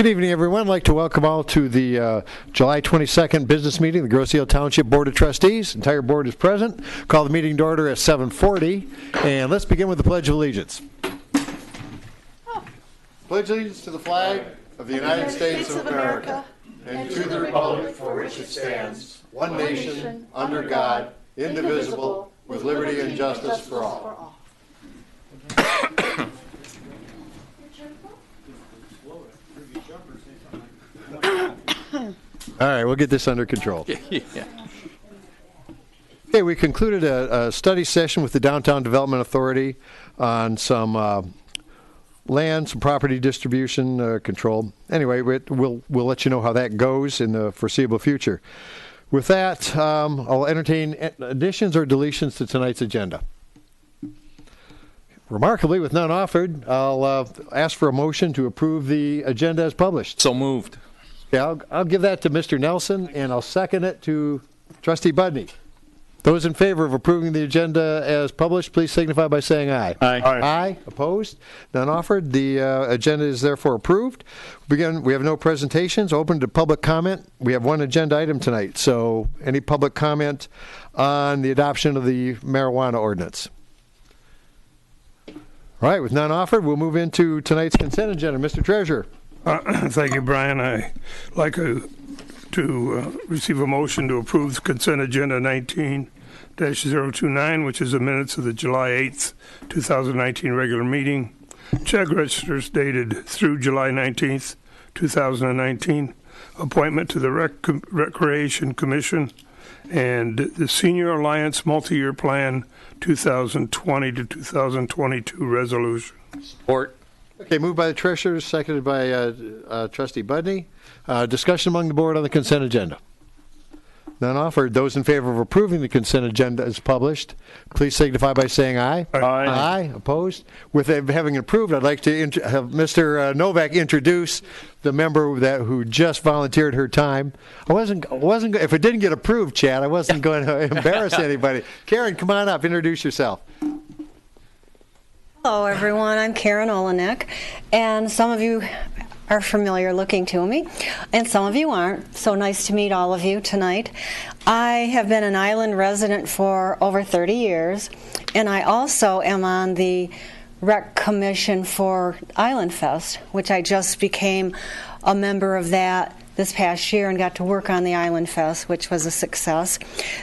Good evening, everyone. I'd like to welcome all to the July 22nd business meeting of the Grosse Ile Township Board of Trustees. Entire board is present. Call the meeting to order at 7:40. And let's begin with the Pledge of Allegiance. Pledge allegiance to the flag of the United States of America and to the republic for which it stands, one nation, under God, indivisible, with liberty and justice for all. All right, we'll get this under control. Yeah. Okay, we concluded a study session with the Downtown Development Authority on some land, some property distribution control. Anyway, we'll let you know how that goes in the foreseeable future. With that, I'll entertain additions or deletions to tonight's agenda. Remarkably, with none offered, I'll ask for a motion to approve the agenda as published. So moved. Yeah, I'll give that to Mr. Nelson, and I'll second it to Trustee Budney. Those in favor of approving the agenda as published, please signify by saying aye. Aye. Aye. Opposed? None offered. The agenda is therefore approved. We have no presentations. Open to public comment. We have one agenda item tonight. So any public comment on the adoption of the marijuana ordinance? All right. With none offered, we'll move into tonight's consent agenda. Mr. Treasurer. Thank you, Brian. I'd like to receive a motion to approve the consent agenda 19-029, which is the minutes of the July 8th, 2019 regular meeting. Check registers dated through July 19th, 2019. Appointment to the Recreation Commission and the Senior Alliance Multi-Year Plan 2020 to 2022 resolution. Support. Okay, moved by the Treasurer, seconded by Trustee Budney. Discussion among the board on the consent agenda. None offered. Those in favor of approving the consent agenda as published, please signify by saying aye. Aye. Aye. Opposed? With it having approved, I'd like to have Mr. Novak introduce the member who just volunteered her time. I wasn't. If it didn't get approved, Chad, I wasn't going to embarrass anybody. Karen, come on up. Introduce yourself. Hello, everyone. I'm Karen Olenek, and some of you are familiar looking to me, and some of you aren't. So nice to meet all of you tonight. I have been an island resident for over 30 years, and I also am on the Rec Commission for Island Fest, which I just became a member of that this past year and got to work on the Island Fest, which was a success.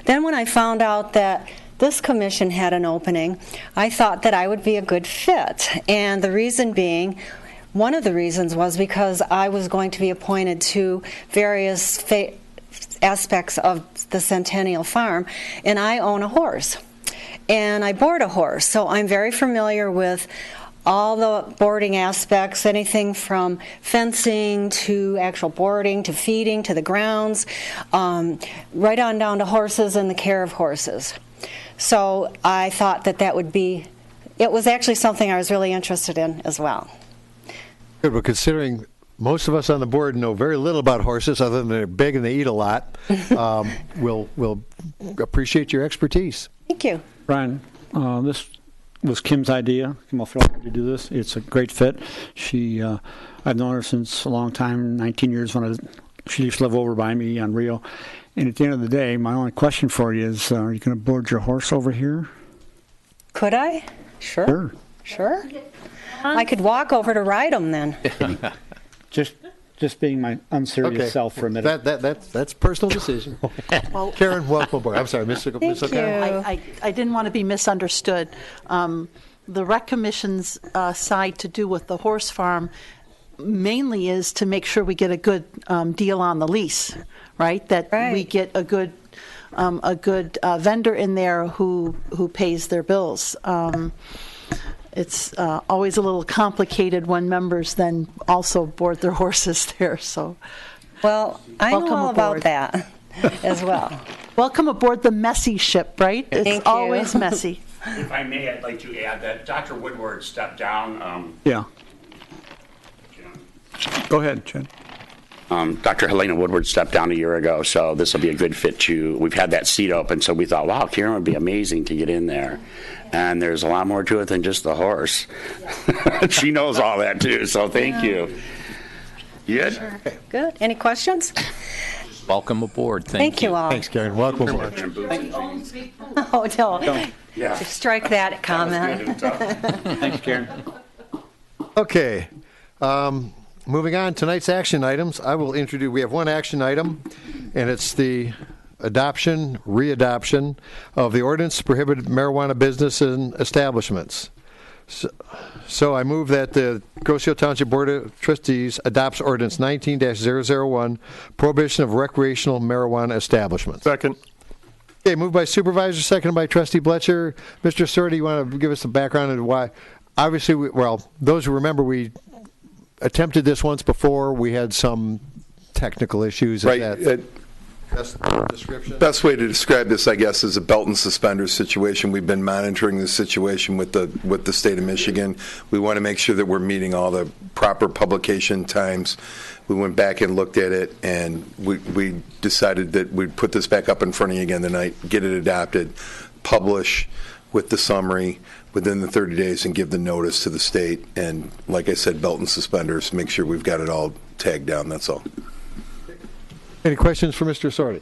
Then when I found out that this commission had an opening, I thought that I would be a good fit. And the reason being, one of the reasons was because I was going to be appointed to various aspects of the Centennial Farm, and I own a horse. And I board a horse, so I'm very familiar with all the boarding aspects, anything from fencing to actual boarding to feeding to the grounds, right on down to horses and the care of horses. So I thought that would be, it was actually something I was really interested in as well. Good, but considering most of us on the board know very little about horses other than they're big and they eat a lot, we'll appreciate your expertise. Thank you. Brian, this was Kim's idea. Kim offered to do this. It's a great fit. I've known her since a long time, 19 years when she used to live over by me on Rio. And at the end of the day, my only question for you is, are you going to board your horse over here? Could I? Sure. I could walk over to ride him then. Just being my unserious self for a minute. That's personal decision. Well, Karen, welcome aboard. I'm sorry, Ms. O'Connor. I didn't want to be misunderstood. The Rec Commission's side to do with the horse farm mainly is to make sure we get a good deal on the lease, right? We get a good vendor in there who pays their bills. It's always a little complicated when members then also board their horses there. So, well, I know all about that as well. Welcome aboard the messy ship, right? It's always messy. If I may, I'd like to add that Dr. Woodward stepped down. Yeah. Go ahead, Chad. Dr. Helena Woodward stepped down a year ago, so this will be a good fit to. We've had that seat open, so we thought, wow, Karen would be amazing to get in there. And there's a lot more to it than just the horse. She knows all that too, so thank you. Good? Good. Any questions? Welcome aboard. Thank you all. Thanks, Karen. Welcome aboard. Oh, no. Yeah. Strike that comment. Thanks, Karen. Okay. Moving on, tonight's action items. I will introduce, we have one action item, and it's the readoption of the ordinance to prohibit marijuana business and establishments. So I move that the Grosse Ile Township Board of Trustees adopts ordinance 19-001, prohibition of recreational marijuana establishments. Second. Okay, moved by Supervisor, seconded by Trustee Bletcher. Mr. Sorty, you want to give us some background on why? Obviously, those who remember, we attempted this once before. We had some technical issues. Right. Best description? Best way to describe this, I guess, is a belt and suspenders situation. We've been monitoring this situation with the state of Michigan. We want to make sure that we're meeting all the proper publication times. We went back and looked at it, and we decided that we'd put this back up in front of you again tonight, get it adopted, publish with the summary within the 30 days, and give the notice to the state. And like I said, belt and suspenders, make sure we've got it all tagged down. That's all. Any questions for Mr. Sorty?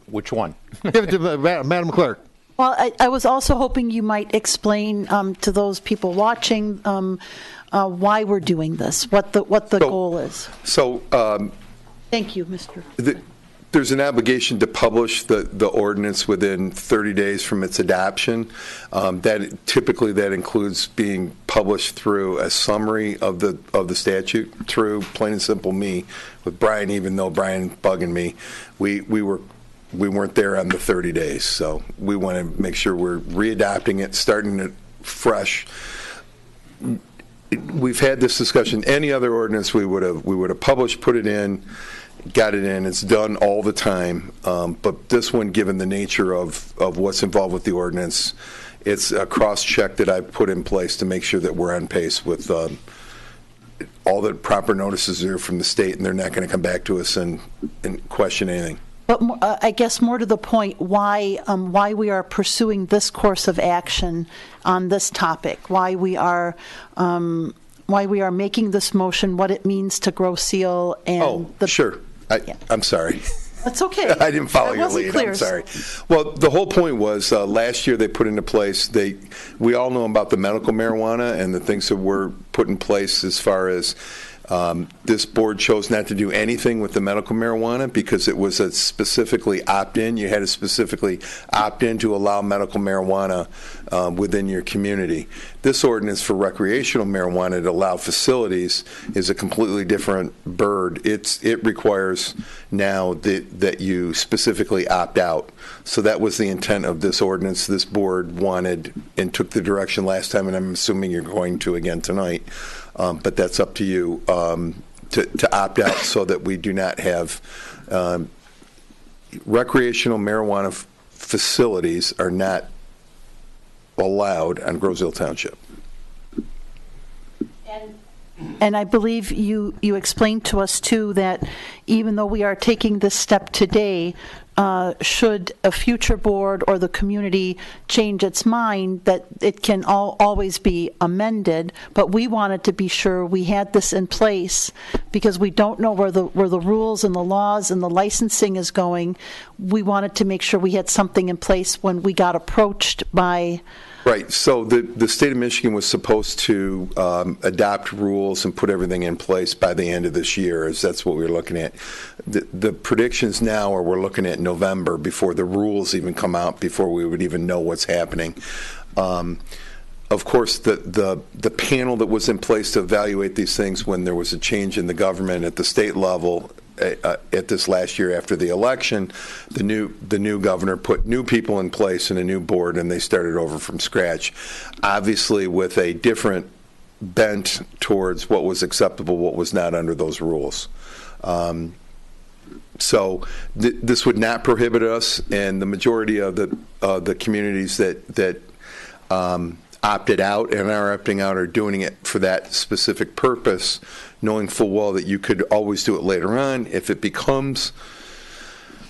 Which one? Give it to Madam Clerk. Well, I was also hoping you might explain to those people watching why we're doing this, what the goal is. So Thank you, Mr. there's an obligation to publish the ordinance within 30 days from its adoption. Typically that includes being published through a summary of the statute, through plain and simple me, with Brian, even though Brian bugging me. We weren't there on the 30 days, so we want to make sure we're readopting it, starting it fresh. We've had this discussion. Any other ordinance we would have published, put it in, got it in. It's done all the time. But this one, given the nature of what's involved with the ordinance, it's a cross-check that I've put in place to make sure that we're on pace with all the proper notices there from the state, and they're not going to come back to us and question anything. But I guess more to the point, why we are pursuing this course of action on this topic, why we are making this motion, what it means to Grosse Ile, and sure. I'm sorry. That's okay. I didn't follow That your wasn't lead. clear. I'm sorry. Well, the whole point was last year they put into place, we all know about the medical marijuana and the things that were put in place as far as this board chose not to do anything with the medical marijuana because it was a specifically opt-in. You had to specifically opt in to allow medical marijuana within your community. This ordinance for recreational marijuana to allow facilities is a completely different bird. It requires now that you specifically opt out. So that was the intent of this ordinance. This board wanted and took the direction last time, and I'm assuming you're going to again tonight. But that's up to you to opt out so that we do not have recreational marijuana facilities are not allowed on Grosse Ile Township. And I believe you explained to us, too, that even though we are taking this step today, should a future board or the community change its mind, that it can always be amended. But we wanted to be sure we had this in place because we don't know where the rules and the laws and the licensing is going. We wanted to make sure we had something in place when we got approached by... Right. So the state of Michigan was supposed to adopt rules and put everything in place by the end of this year, as that's what we're looking at. The predictions now are we're looking at November before the rules even come out, before we would even know what's happening. Of course, the panel that was in place to evaluate these things when there was a change in the government at the state level at this last year after the election, the new governor put new people in place and a new board, and they started over from scratch, obviously with a different bent towards what was acceptable, what was not under those rules. So this would not prohibit us, and the majority of the communities that opted out and are opting out are doing it for that specific purpose, knowing full well that you could always do it later on if it becomes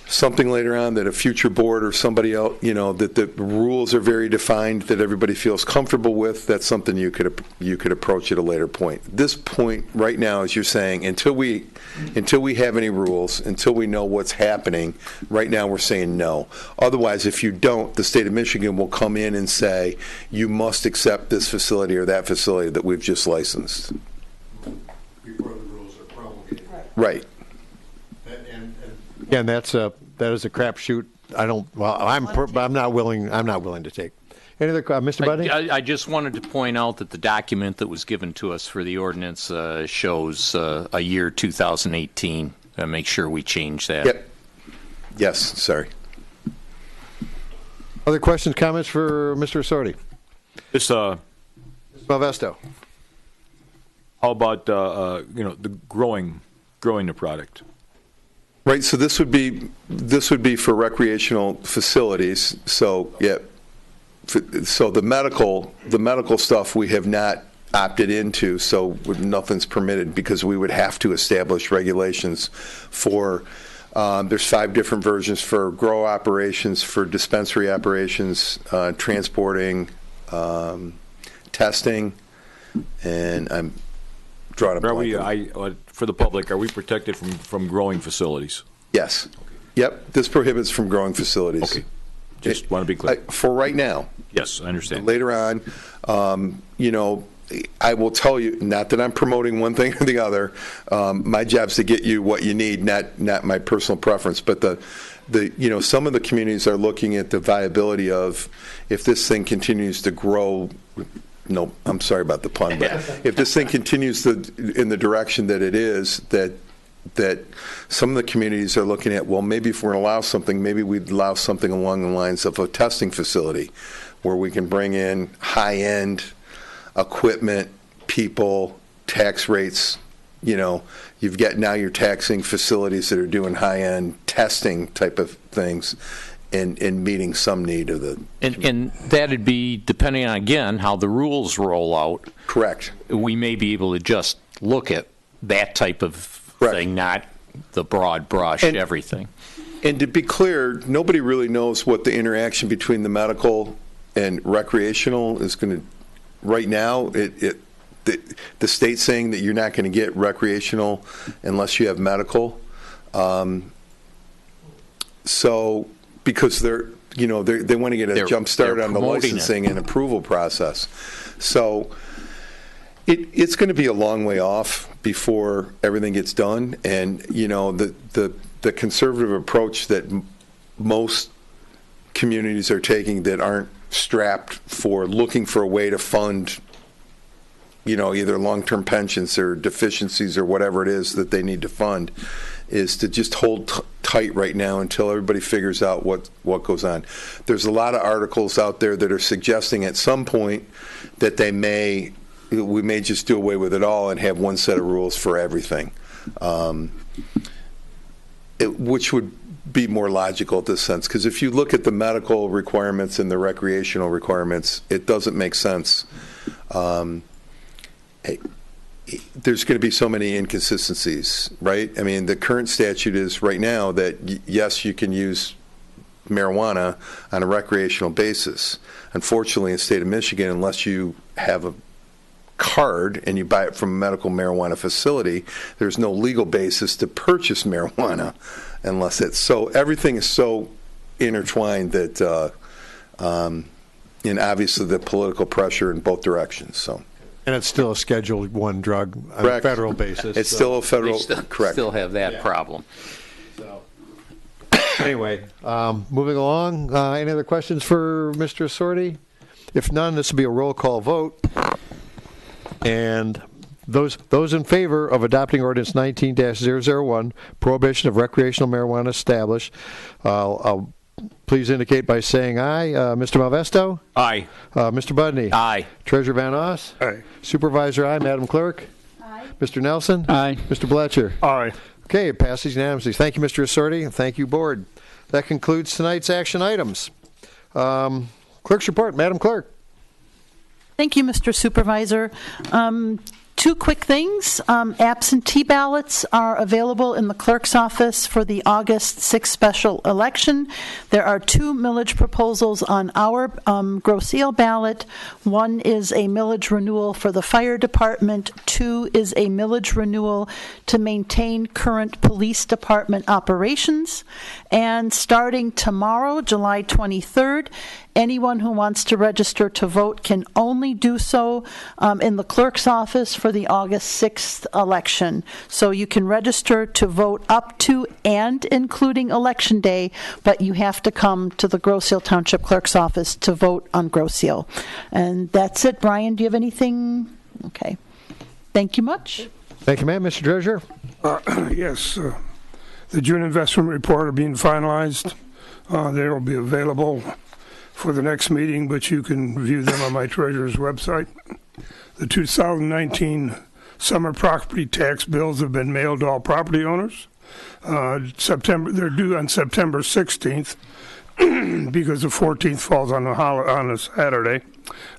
something later on that a future board or somebody else, that the rules are very defined, that everybody feels comfortable with, that's something you could approach at a later point. This point right now, as you're saying, until we have any rules, until we know what's happening, right now we're saying no. Otherwise, if you don't, the state of Michigan will come in and say, you must accept this facility or that facility that we've just licensed. Before the rules are promulgated. Right. Again, that is a crapshoot. I'm not willing to take. Any other, Mr. Buddy? I just wanted to point out that the document that was given to us for the ordinance shows a year 2018. Make sure we change that. Yep. Yes, sorry. Other questions, comments for Mr. Assorti? This, Mr. Malvesto. how about, the growing the product? Right, so this would be for recreational facilities. So yeah, so the medical stuff we have not opted into. So nothing's permitted because we would have to establish regulations for. There's 5 different versions for grow operations, for dispensary operations, transporting, testing, and I'm drawing a blank. For the public, are we protected from growing facilities? Yes. Yep. This prohibits from growing facilities. Okay. Just want to be clear. For right now. Yes, I understand. Later on, I will tell you, not that I'm promoting one thing or the other. My job's to get you what you need, not my personal preference. But some of the communities are looking at the viability of if this thing continues to grow. No, I'm sorry about the pun, but if this thing continues in the direction that it is, that some of the communities are looking at, well, maybe if we're going to allow something, maybe we'd allow something along the lines of a testing facility where we can bring in high-end equipment, people, tax rates. You've got now you're taxing facilities that are doing high-end testing type of things. And meeting some need of the... And that'd be depending on, again, how the rules roll out. Correct. We may be able to just look at that type of Correct. thing, not the broad brush, everything. And to be clear, nobody really knows what the interaction between the medical and recreational is going to... Right now, the state's saying that you're not going to get recreational unless you have medical. Because they want to get a jump start on the licensing and approval process. So it's going to be a long way off before everything gets done. And, the conservative approach that most communities are taking that aren't strapped for looking for a way to fund, either long-term pensions or deficiencies or whatever it is that they need to fund, is to just hold tight right now until everybody figures out what goes on. There's a lot of articles out there that are suggesting at some point that we may just do away with it all and have one set of rules for everything, which would be more logical in this sense. Because if you look at the medical requirements and the recreational requirements, it doesn't make sense. There's going to be so many inconsistencies, right? I mean, the current statute is right now that, yes, you can use marijuana on a recreational basis. Unfortunately, in the state of Michigan, unless you have a card and you buy it from a medical marijuana facility, there's no legal basis to purchase marijuana unless it's so. Everything is so intertwined that, and obviously the political pressure in both directions, so. And it's still a Schedule I drug on a federal basis. It's still a federal, correct. Still have that problem. So, anyway, moving along. Any other questions for Mr. Assorti? If none, this will be a roll call vote. And those in favor of adopting Ordinance 19-001, prohibition of recreational marijuana established, please indicate by saying aye. Mr. Malvesto? Aye. Mr. Budney? Aye. Treasurer Van Oss? Aye. Supervisor, aye. Madam Clerk? Aye. Mr. Nelson? Aye. Mr. Bletcher? Aye. Okay, it passes unanimously. Thank you, Mr. Assorti, and thank you, Board. That concludes tonight's action items. Clerk's report. Madam Clerk. Thank you, Mr. Supervisor. two quick things. Absentee ballots are available in the clerk's office for the August 6th special election. There are two millage proposals on our Grosse Ile ballot. One is a millage renewal for the fire department. Two is a millage renewal to maintain current police department operations. And starting tomorrow, July 23rd, anyone who wants to register to vote can only do so in the clerk's office for the August 6th election. So you can register to vote up to and including Election Day, but you have to come to the Grosse Ile Township Clerk's office to vote on Grosse Ile. And that's it. Brian, do you have anything? Okay. Thank you much. Thank you, ma'am. Mr. Treasurer? Yes. The June investment report are being finalized. They will be available for the next meeting, but you can view them on my treasurer's website. The 2019 summer property tax bills have been mailed to all property owners. They're due on September 16th because the 14th falls on a Saturday.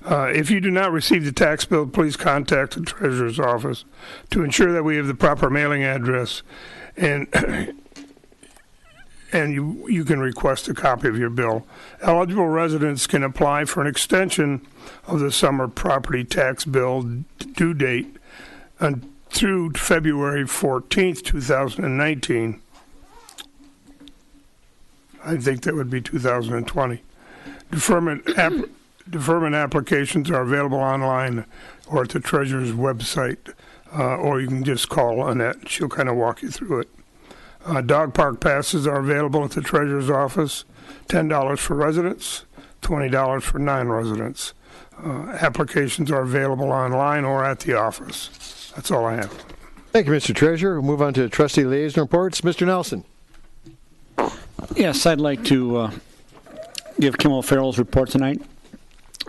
If you do not receive the tax bill, please contact the treasurer's office to ensure that we have the proper mailing address, and you can request a copy of your bill. Eligible residents can apply for an extension of the summer property tax bill due date through February 14th, 2019. I think that would be 2020. Deferment applications are available online or at the treasurer's website, or you can just call Annette. She'll kind of walk you through it. Dog park passes are available at the treasurer's office, $10 for residents, $20 for non-residents. Applications are available online or at the office. That's all I have. Thank you, Mr. Treasurer. We'll move on to trustee liaison reports. Mr. Nelson? Yes, I'd like to give Kim O'Farrell's report tonight,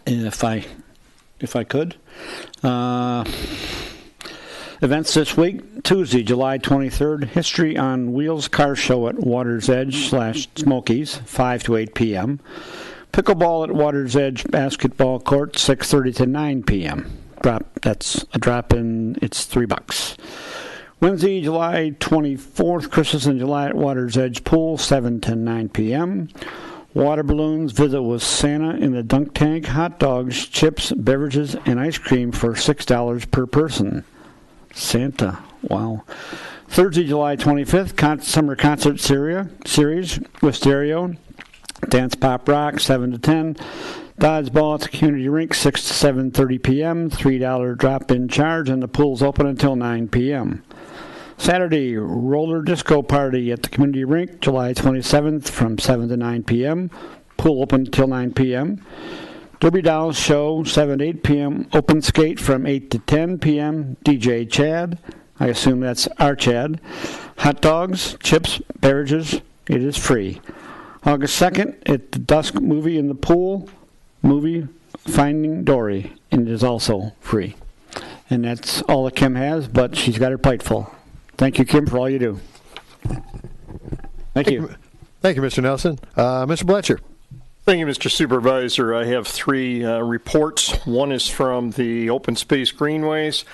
if I could. Events this week: Tuesday, July 23rd, History on Wheels car show at Water's Edge / Smokies, 5 to 8 p.m. Pickleball at Water's Edge basketball court, 6:30 to 9 p.m. That's a drop-in. It's $3. Wednesday, July 24th, Christmas in July at Water's Edge pool, 7 to 9 p.m. Water balloons, visit with Santa in the dunk tank, hot dogs, chips, beverages, and ice cream for $6 per person. Santa, wow. Thursday, July 25th, summer concert series with stereo, dance pop rock, 7 to 10. Dodgeball at the community rink, 6 to 7:30 p.m. $3 drop-in charge, and the pool's open until 9 p.m. Saturday, roller disco party at the community rink, July 27th from 7 to 9 p.m. Pool open until 9 p.m. Derby Dolls show, 7 to 8 p.m. Open skate from 8 to 10 p.m. DJ Chad. I assume that's our Chad. Hot dogs, chips, beverages. It is free. August 2nd, at the Dusk movie in the pool, movie Finding Dory, and it is also free. And that's all that Kim has, but she's got her plate full. Thank you, Kim, for all you do. Thank you. Thank you, Mr. Nelson. Mr. Bletcher. Thank you, Mr. Supervisor. I have three reports. One is from the Open Space Greenways,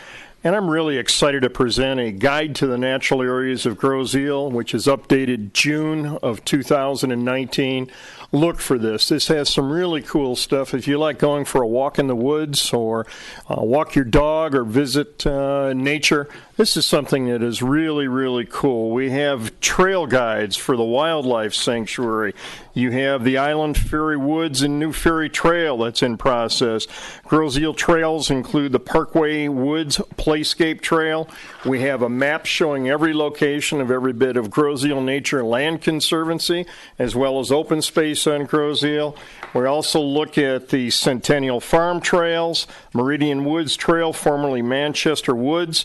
and I'm really excited to present a guide to the natural areas of Grosse Ile, which is updated June of 2019. Look for this. This has some really cool stuff. If you like going for a walk in the woods or walk your dog or visit nature, this is something that is really, really cool. We have trail guides for the wildlife sanctuary. You have the Island Ferry Woods and New Ferry Trail that's in process. Grosse Ile trails include the Parkway Woods Playscape Trail. We have a map showing every location of every bit of Grosse Ile Nature Land Conservancy, as well as open space on Grosse Ile. We also look at the Centennial Farm Trails, Meridian Woods Trail, formerly Manchester Woods.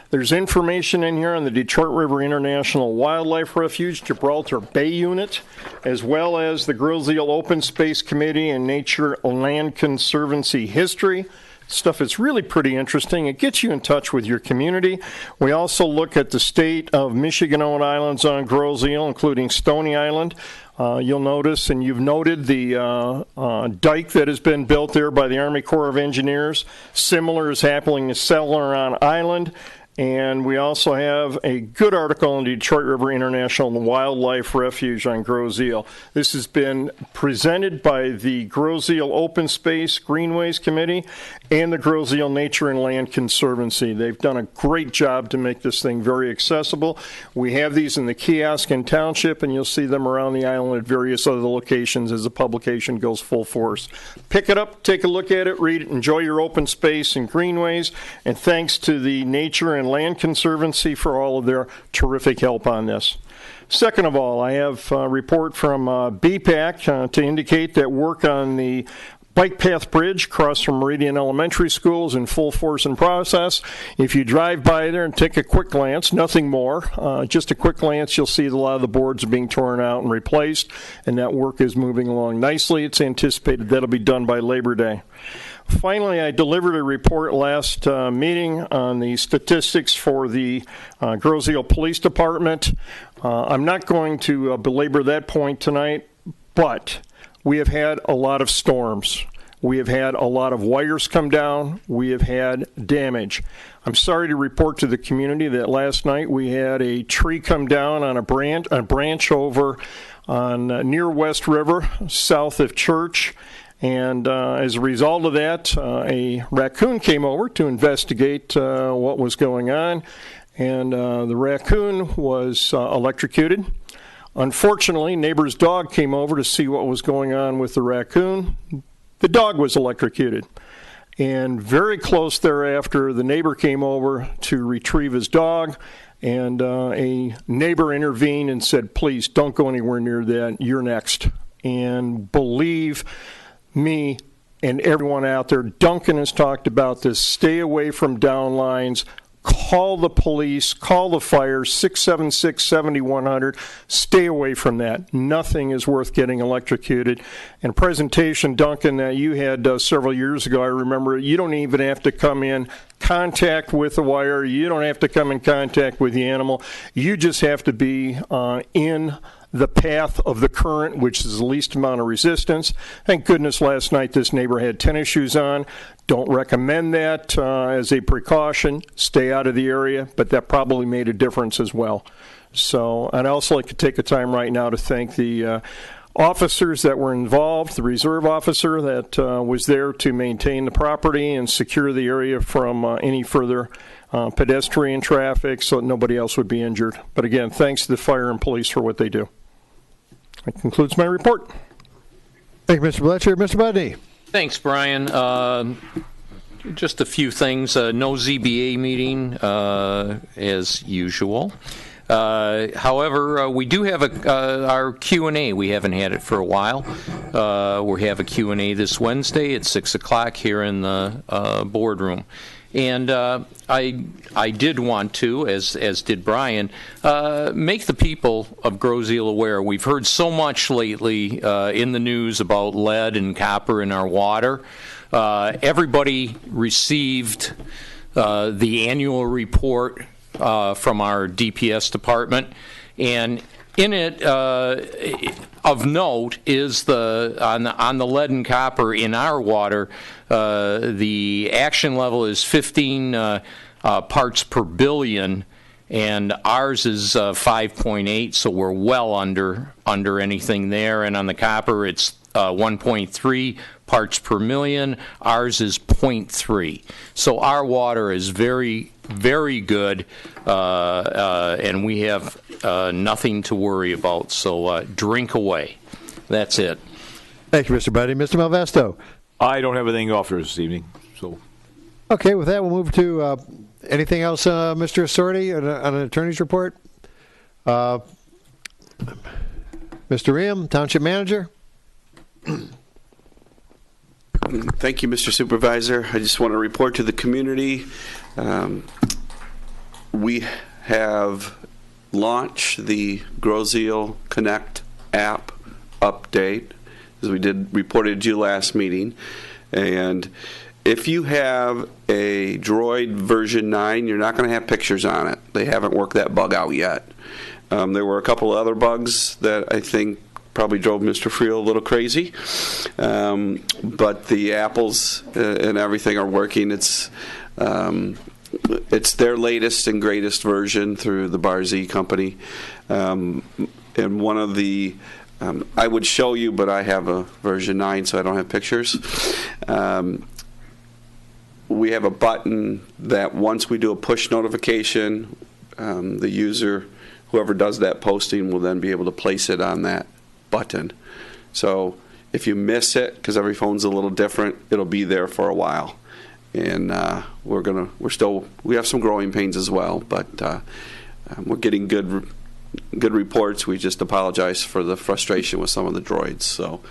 There's information in here on the Detroit River International Wildlife Refuge, Gibraltar Bay Unit, as well as the Grosse Ile Open Space Committee and Nature Land Conservancy history. Stuff is really pretty interesting. It gets you in touch with your community. We also look at the state of Michigan-owned islands on Grosse Ile, including Stony Island. You'll notice, and you've noted the dike that has been built there by the Army Corps of Engineers. Similar is happening in Celeron Island. And we also have a good article in the Detroit River International Wildlife Refuge on Grosse Ile. This has been presented by the Grosse Ile Open Space Greenways Committee and the Grosse Ile Nature and Land Conservancy. They've done a great job to make this thing very accessible. We have these in the kiosk in Township, and you'll see them around the island at various other locations as the publication goes full force. Pick it up, take a look at it, read it, enjoy your open space and greenways, and thanks to the Nature and Land Conservancy for all of their terrific help on this. Second of all, I have a report from BPAC to indicate that work on the bike path bridge across from Meridian Elementary School is in full force and process. If you drive by there and take a quick glance, nothing more, just a quick glance, you'll see that a lot of the boards are being torn out and replaced, and that work is moving along nicely. It's anticipated that'll be done by Labor Day. Finally, I delivered a report last meeting on the statistics for the Grosse Ile Police Department. I'm not going to belabor that point tonight, but we have had a lot of storms. We have had a lot of wires come down. We have had damage. I'm sorry to report to the community that last night we had a tree come down on a branch over on near West River, south of Church. And as a result of that, a raccoon came over to investigate what was going on, and the raccoon was electrocuted. Unfortunately, neighbor's dog came over to see what was going on with the raccoon. The dog was electrocuted. And very close thereafter, the neighbor came over to retrieve his dog, and a neighbor intervened and said, "Please, don't go anywhere near that. You're next." And believe me and everyone out there, Duncan has talked about this. Stay away from downlines. Call the police, call the fire, 676-7100. Stay away from that. Nothing is worth getting electrocuted. And a presentation, Duncan, that you had several years ago, I remember, you don't even have to come in contact with the wire. You don't have to come in contact with the animal. You just have to be in the path of the current, which is the least amount of resistance. Thank goodness last night this neighbor had tennis shoes on. Don't recommend that as a precaution. Stay out of the area, but that probably made a difference as well. So I'd also like to take a time right now to thank the officers that were involved, the reserve officer that was there to maintain the property and secure the area from any further pedestrian traffic so that nobody else would be injured. But again, thanks to the fire and police for what they do. That concludes my report. Thank you, Mr. Bletcher. Mr. Budney. Thanks, Brian. Just a few things. No ZBA meeting, as usual. However, we do have our Q&A. We haven't had it for a while. We have a Q&A this Wednesday at 6 o'clock here in the boardroom. And I did want to, as did Brian, make the people of Grosse Ile aware. We've heard so much lately in the news about lead and copper in our water. Everybody received the annual report from our DPS department, and in it, of note, is on the lead and copper in our water. The action level is 15 parts per billion, and ours is 5.8, so we're well under anything there. And on the copper, it's 1.3 parts per million. Ours is 0.3. So our water is very, very good, and we have nothing to worry about. So drink away. That's it. Thank you, Mr. Buddy. Mr. Malvesto. I don't have anything to offer this evening. So, okay, with that, we'll move to anything else, Mr. Assorti, on an attorney's report? Mr. Ream, Township Manager. Thank you, Mr. Supervisor. I just want to report to the community. We have launched the Grosse Ile Connect app update, as we reported to you last meeting. And if you have a Droid version 9, you're not going to have pictures on it. They haven't worked that bug out yet. There were a couple of other bugs that I think probably drove Mr. Friel a little crazy. But the apples and everything are working. It's their latest and greatest version through the Bar Z company. And one of the, I would show you, but I have a version 9, so I don't have pictures. We have a button that once we do a push notification, the user, whoever does that posting, will then be able to place it on that button. So if you miss it, because every phone's a little different, it'll be there for a while. And we have some growing pains as well, but we're getting good reports. We just apologize for the frustration with some of the droids. So,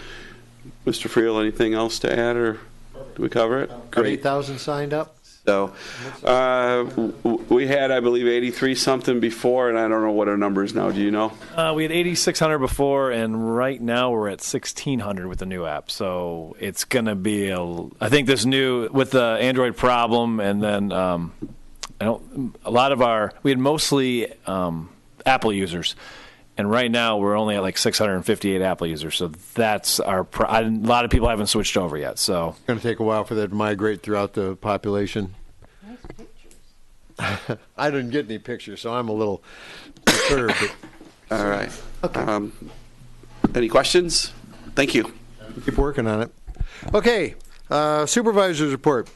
Mr. Friel, anything else to add, or do we cover it? Great. 8,000 signed up. So we had, I believe, 83 something before, and I don't know what our number is now. Do you know? We had 8,600 before, and right now we're at 1,600 with the new app. So it's going to be I think this new with the Android problem, and then we had mostly Apple users. And right now, we're only at like 658 Apple users, so that's a lot of people haven't switched over yet. So It's going to take a while for that to migrate throughout the population. Nice pictures. I didn't get any pictures, so I'm a little perturbed. All right. Okay. Any questions? Thank you. Keep working on it. Okay, supervisor's report.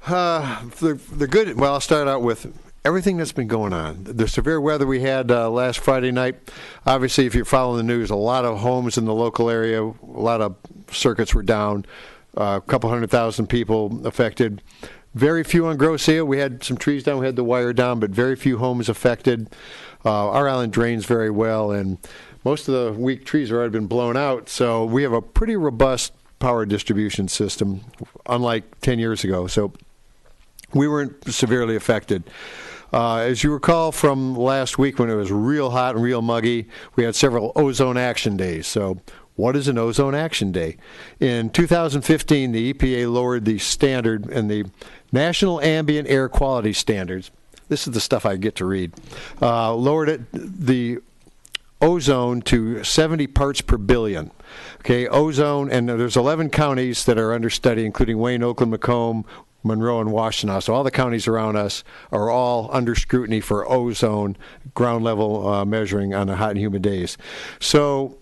The good. Well, I'll start out with everything that's been going on. The severe weather we had last Friday night, obviously, if you're following the news, a lot of homes in the local area, a lot of circuits were down, a couple 100,000 people affected. Very few on Grosse Ile. We had some trees down, we had the wire down, but very few homes affected. Our island drains very well, and most of the weak trees have already been blown out, so we have a pretty robust power distribution system, unlike 10 years ago. So we weren't severely affected. As you recall from last week when it was real hot and real muggy, we had several ozone action days. So what is an ozone action day? In 2015, the EPA lowered the standard in the National Ambient Air Quality Standards. This is the stuff I get to read. Lowered the ozone to 70 parts per billion. Okay, ozone, and there's 11 counties that are under study, including Wayne, Oakland, Macomb, Monroe, and Washtenaw. So all the counties around us are all under scrutiny for ozone ground level measuring on the hot and humid days. So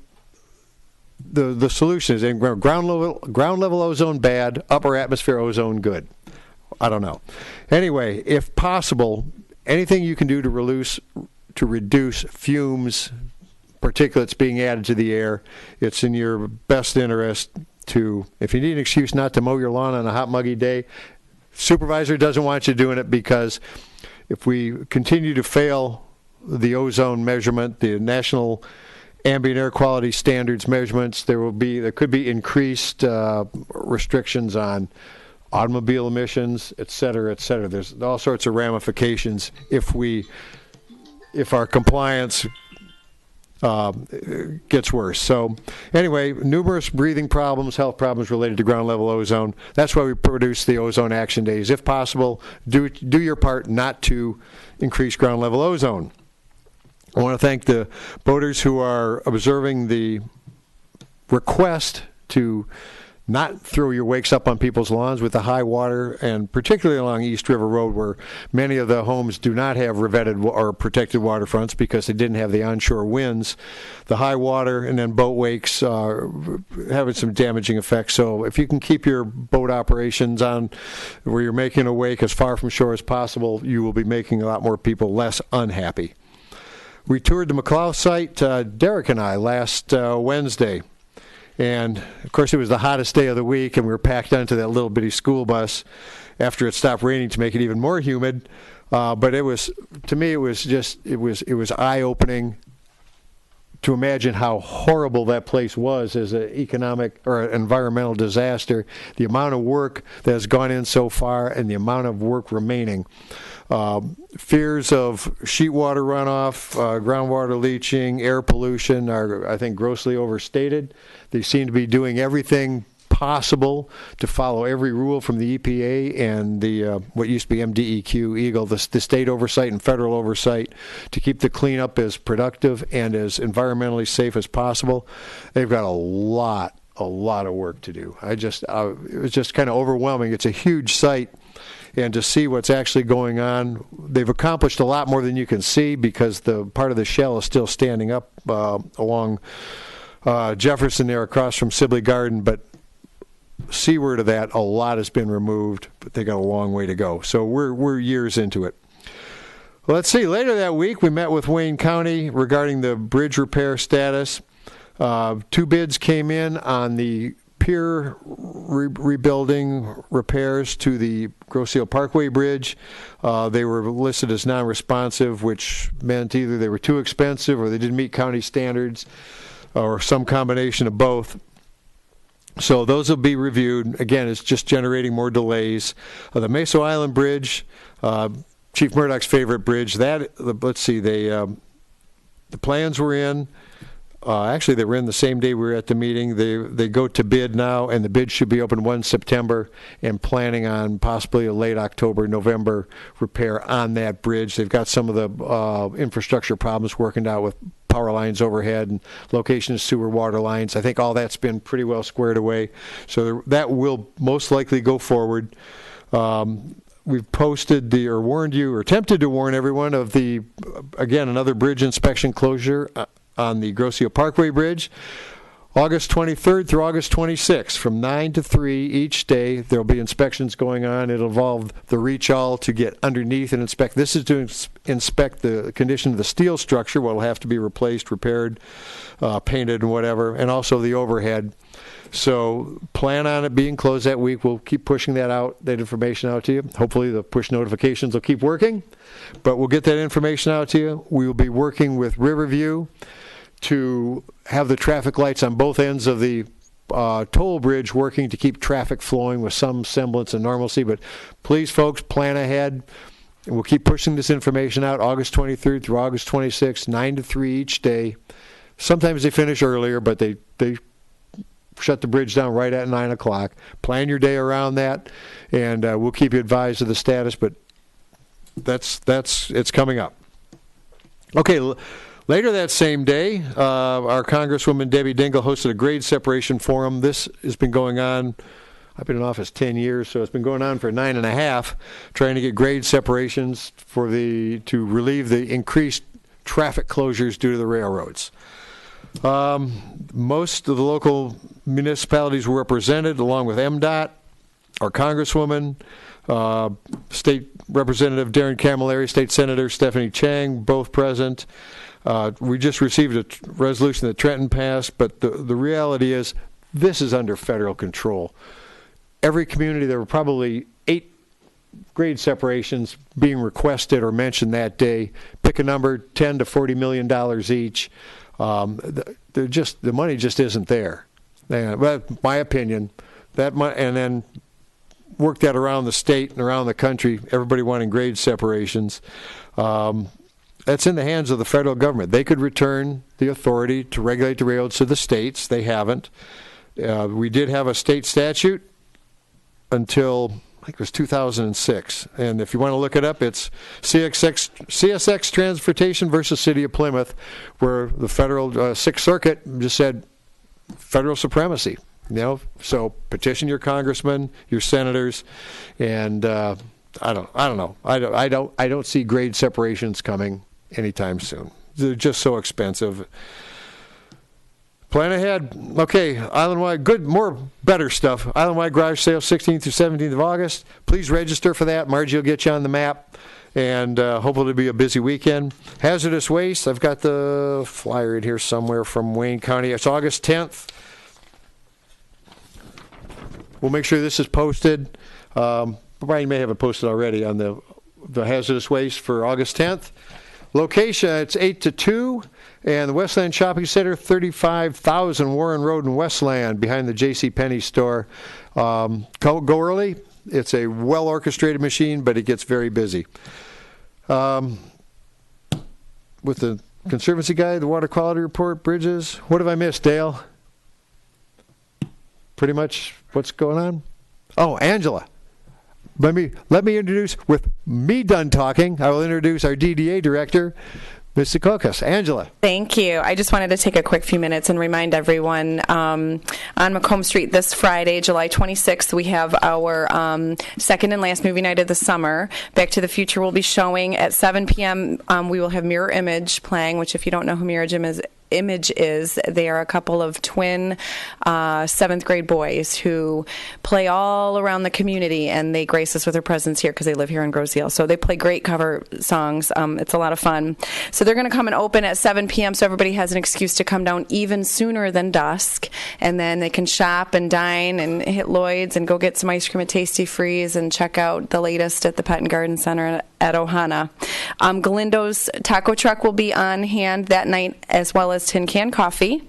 the solution is ground level ozone bad, upper atmosphere ozone good. I don't know. Anyway, if possible, anything you can do to reduce fumes, particulates being added to the air, it's in your best interest to, if you need an excuse not to mow your lawn on a hot, muggy day, supervisor doesn't want you doing it, because if we continue to fail the ozone measurement, the National Ambient Air Quality Standards measurements, there could be increased restrictions on automobile emissions, et cetera, et cetera. There's all sorts of ramifications if our compliance gets worse. So anyway, numerous breathing problems, health problems related to ground level ozone. That's why we produce the ozone action days. If possible, do your part not to increase ground level ozone. I want to thank the boaters who are observing the request to not throw your wakes up on people's lawns with the high water, and particularly along East River Road, where many of the homes do not have revetted or protected waterfronts because they didn't have the onshore winds. The high water and then boat wakes are having some damaging effects. So if you can keep your boat operations on where you're making a wake as far from shore as possible, you will be making a lot more people less unhappy. We toured the McLeod site, Derek and I, last Wednesday. And, of course, it was the hottest day of the week, and we were packed onto that little bitty school bus after it stopped raining to make it even more humid. But it was, to me, it was eye-opening to imagine how horrible that place was as an economic or environmental disaster, the amount of work that has gone in so far and the amount of work remaining. Fears of sheet water runoff, groundwater leaching, air pollution are, I think, grossly overstated. They seem to be doing everything possible to follow every rule from the EPA and the what used to be MDEQ, Eagle, the state oversight and federal oversight, to keep the cleanup as productive and as environmentally safe as possible. They've got a lot of work to do. It was just kind of overwhelming. It's a huge site, and to see what's actually going on, they've accomplished a lot more than you can see because the part of the shell is still standing up along Jefferson there across from Sibley Garden, but seaward of that, a lot has been removed, but they got a long way to go. So we're years into it. Well, let's see. Later that week, we met with Wayne County regarding the bridge repair status. 2 bids came in on the pier rebuilding repairs to the Grosse Ile Parkway Bridge. They were listed as non-responsive, which meant either they were too expensive or they didn't meet county standards or some combination of both. So those will be reviewed. Again, it's just generating more delays. The Meso Island Bridge, Chief Murdoch's favorite bridge, let's see, the plans were in. Actually, they were in the same day we were at the meeting. They go to bid now, and the bid should be open 1 September, and planning on possibly a late October, November repair on that bridge. They've got some of the infrastructure problems working out with power lines overhead and location of sewer water lines. I think all that's been pretty well squared away. So that will most likely go forward. We've posted or warned you, or attempted to warn everyone of again, another bridge inspection closure on the Grosse Ile Parkway Bridge, August 23rd through August 26th, from 9 to 3 each day. There'll be inspections going on. It'll involve the reach all to get underneath and inspect. This is to inspect the condition of the steel structure, what will have to be replaced, repaired, painted, and whatever, and also the overhead. So plan on it being closed that week. We'll keep pushing that information out to you. Hopefully the push notifications will keep working, but we'll get that information out to you. We will be working with Riverview to have the traffic lights on both ends of the toll bridge working to keep traffic flowing with some semblance of normalcy. But please, folks, plan ahead. And we'll keep pushing this information out August 23rd through August 26th, 9 to 3 each day. Sometimes they finish earlier, but they shut the bridge down right at 9 o'clock. Plan your day around that, and we'll keep you advised of the status, but it's coming up. Okay, later that same day, our Congresswoman Debbie Dingell hosted a grade separation forum. This has been going on, I've been in office 10 years, so it's been going on for 9.5, trying to get grade separations to relieve the increased traffic closures due to the railroads. Most of the local municipalities were represented, along with MDOT, our Congresswoman, State Representative Darren Camilleri, State Senator Stephanie Chang, both present. We just received a resolution that Trenton passed, but the reality is this is under federal control. Every community, there were probably 8 grade separations being requested or mentioned that day. Pick a number, $10 to $40 million each. The money just isn't there. But my opinion, that and then work that around the state and around the country. Everybody wanting grade separations. That's in the hands of the federal government. They could return the authority to regulate the railroads to the states. They haven't. We did have a state statute until I think it was 2006. And if you want to look it up, it's CSX Transportation versus City of Plymouth, where the federal Sixth Circuit just said federal supremacy. So petition your congressmen, your senators, and I don't know. I don't see grade separations coming anytime soon. They're just so expensive. Plan ahead. Okay, island-wide, better stuff. Island-wide garage sale, 16th through 17th of August. Please register for that. Margie will get you on the map, and hopefully it'll be a busy weekend. Hazardous waste, I've got the flyer in here somewhere from Wayne County. It's August 10th. We'll make sure this is posted. Brian may have it posted already on the hazardous waste for August 10th. Location, it's 8 to 2. And the Westland Shopping Center, 35,000 Warren Road in Westland, behind the JCPenney store. Go early. It's a well-orchestrated machine, but it gets very busy. With the Conservancy Guide, the Water Quality Report, bridges. What have I missed, Dale? pretty much what's going on. Oh, Angela. Let me introduce, with me done talking, I will introduce our DDA director, Ms. Secocas. Angela. Thank you. I just wanted to take a quick few minutes and remind everyone on Macomb Street this Friday, July 26th, we have our second and last movie night of the summer. Back to the Future will be showing at 7 p.m. We will have Mirror Image playing, which if you don't know who Mirror Image is, they are a couple of twin seventh grade boys who play all around the community, and they grace us with their presence here because they live here in Grosse Ile. So they play great cover songs. It's a lot of fun. So they're going to come and open at 7 p.m. so everybody has an excuse to come down even sooner than dusk, and then they can shop and dine and hit Lloyd's and go get some ice cream at Tasty Freeze and check out the latest at the Pet and Garden Center at Ohana. Galindo's Taco Truck will be on hand that night, as well as Tin Can Coffee.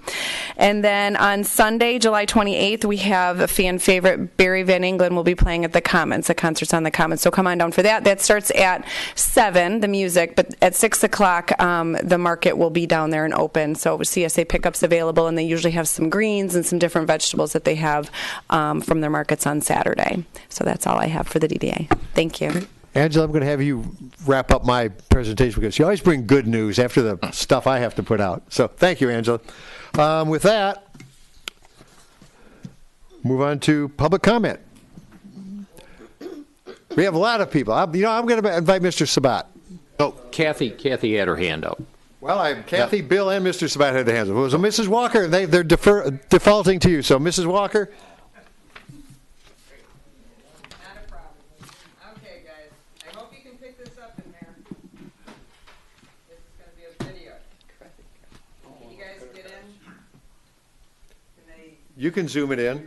And then on Sunday, July 28th, we have a fan favorite, Barry Van Engelen, will be playing at the Commons. The concert's on the Commons, so come on down for that. That starts at 7, the music, but at 6 o'clock, the market will be down there and open. So CSA pickups available, and they usually have some greens and some different vegetables that they have from their markets on Saturday. So that's all I have for the DDA. Thank you. Angela, I'm going to have you wrap up my presentation because you always bring good news after the stuff I have to put out. So thank you, Angela. With that, move on to public comment. We have a lot of people. I'm going to invite Mr. Sabat. Oh, Kathy had her hand up. Well, Kathy, Bill, and Mr. Sabat had their hands up. It was a Mrs. Walker, and they're defaulting to you. So, Mrs. Walker. You can zoom it in. How do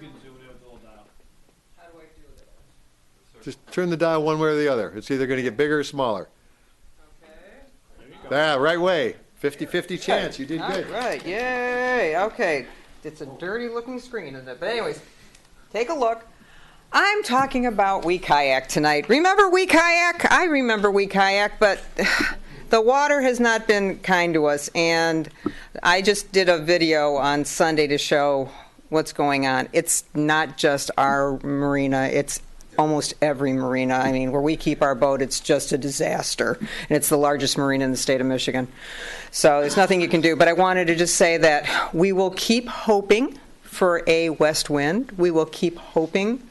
I do that? Just turn the dial one way or the other. It's either going to get bigger or smaller. Okay. Right way. 50-50 chance. You did good. All right. Yay. Okay. It's a dirty looking screen, isn't it? But anyways, take a look. I'm talking about We Kayak tonight. Remember We Kayak? I remember We Kayak, but the water has not been kind to us. And I just did a video on Sunday to show what's going on. It's not just our marina, it's almost every marina. I mean, where we keep our boat, it's just a disaster. And it's the largest marina in the state of Michigan. So there's nothing you can do. But I wanted to just say that we will keep hoping for a west wind. We will keep hoping